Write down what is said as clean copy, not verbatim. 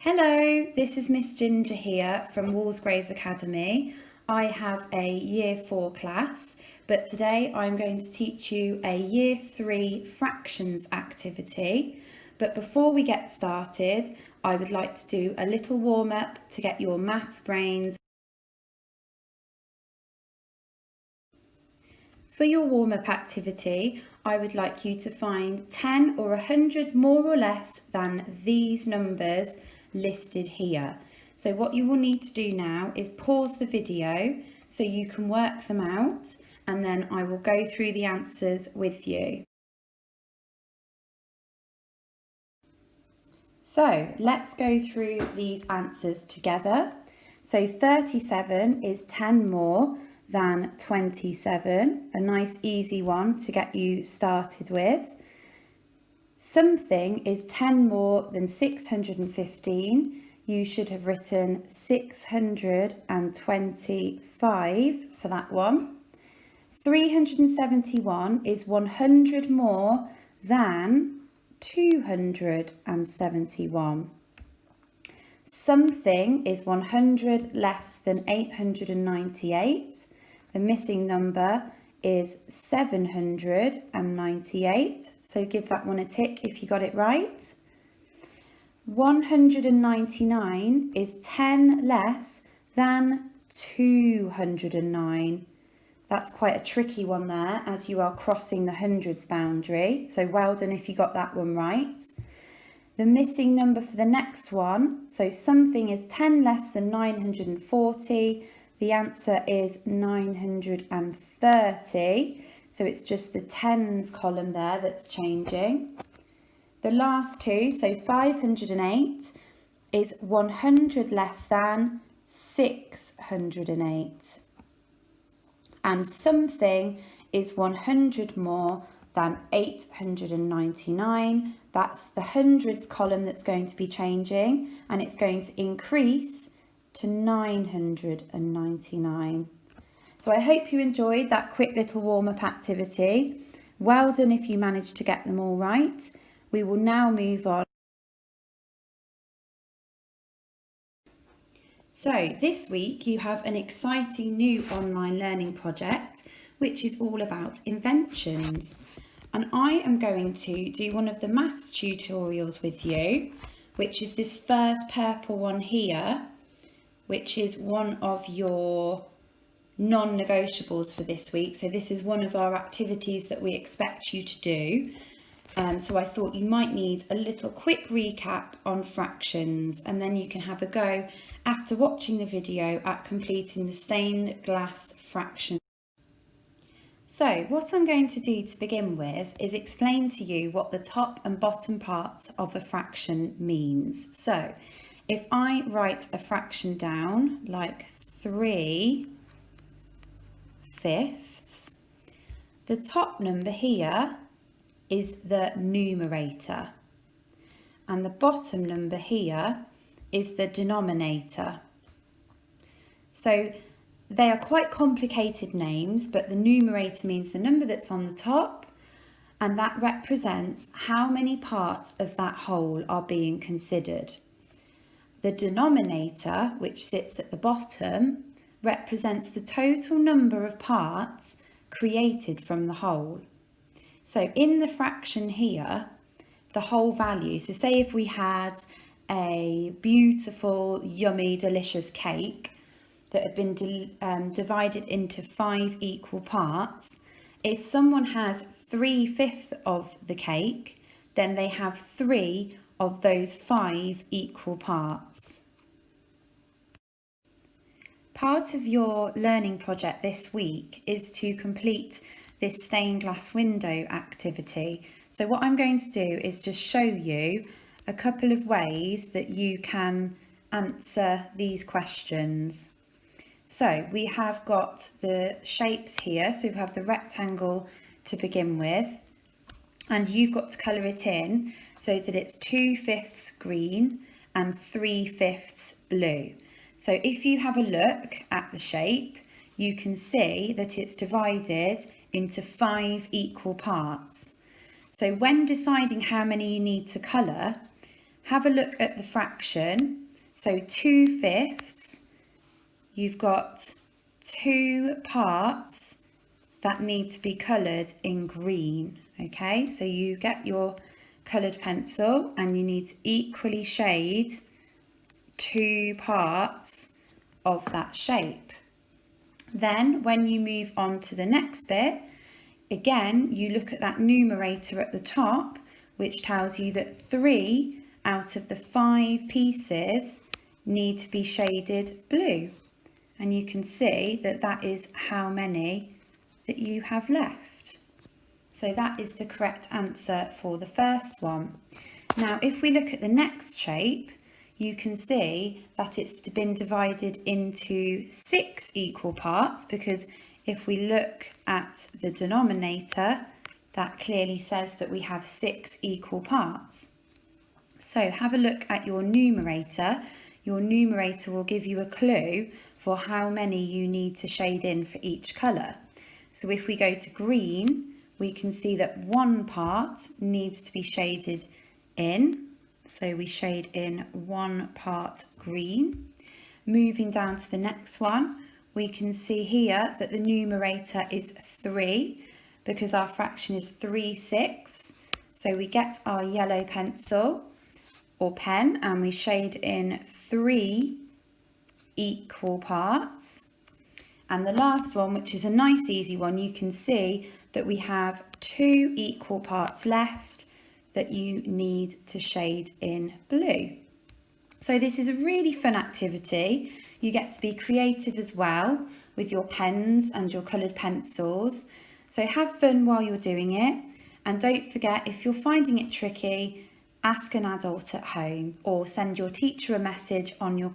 Hello, this is Miss Ginger here from Walsgrave Academy. I have a Year 4 class, but today I'm going to teach you a Year 3 fractions activity. But before we get started, I would like to do a little warm-up to get your maths brains. For your warm-up activity, I would like you to find 10 or 100 more or less than these numbers listed here. So what you will need to do now is pause the video so you can work them out, and then I will go through the answers with you. So let's go through these answers together. So 37 is 10 more than 27, a nice easy one to get you started with. Something is 10 more than 615. You should have written 625 for that one. 371 is 100 more than 271. Something is 100 less than 898. The missing number is 798, so give that one a tick if you got it right. 199 is 10 less than 209. That's quite a tricky one there, as you are crossing the hundreds boundary, so well done if you got that one right. The missing number for the next one, so something is 10 less than 940. The answer is 930, so it's just the tens column there that's changing. The last two, so 508 is 100 less than 608. And something is 100 more than 899. That's the hundreds column that's going to be changing, and it's going to increase to 999. So I hope you enjoyed that quick little warm-up activity. Well done if you managed to get them all right. We will now move on. So this week you have an exciting new online learning project which is all about inventions, and I am going to do one of the maths tutorials with you, which is this first purple one here, which is one of your non-negotiables for this week. So this is one of our activities that we expect you to do. So I thought you might need a little quick recap on fractions, and then you can have a go after watching the video at completing the stained glass fraction. So what I'm going to do to begin with is explain to you what the top and bottom parts of a fraction means. So if I write a fraction down like 3/5, the top number here is the numerator, and the bottom number here is the denominator. So they are quite complicated names, but the numerator means the number that's on the top, and that represents how many parts of that whole are being considered. The denominator, which sits at the bottom, represents the total number of parts created from the whole. So in the fraction here, the whole value, so say if we had a beautiful, yummy, delicious cake that had been divided into 5 equal parts, if someone has 3/5 of the cake, then they have 3 of those 5 equal parts. Part of your learning project this week is to complete this stained glass window activity. So what I'm going to do is just show you a couple of ways that you can answer these questions. So we have got the shapes here. So we have the rectangle to begin with, and you've got to colour it in so that it's 2/5 green and 3/5 blue. So if you have a look at the shape, you can see that it's divided into 5 equal parts. So when deciding how many you need to colour, have a look at the fraction. So 2/5, you've got 2 parts that need to be coloured in green. Okay, so you get your coloured pencil and you need to equally shade 2 parts of that shape. Then when you move on to the next bit, again, you look at that numerator at the top, which tells you that 3 out of the 5 pieces need to be shaded blue. And you can see that that is how many that you have left. So that is the correct answer for the first one. Now, if we look at the next shape, you can see that it's been divided into 6 equal parts, because if we look at the denominator, that clearly says that we have 6 equal parts. So have a look at your numerator. Your numerator will give you a clue for how many you need to shade in for each colour. So if we go to green, we can see that 1 part needs to be shaded in. So we shade in 1 part green. Moving down to the next one, we can see here that the numerator is 3 because our fraction is 3/6. So we get our yellow pencil or pen and we shade in 3 equal parts. And the last one, which is a nice easy one, you can see that we have 2 equal parts left that you need to shade in blue. So this is a really fun activity. You get to be creative as well with your pens and your coloured pencils. So have fun while you're doing it. And don't forget, if you're finding it tricky, ask an adult at home or send your teacher a message on your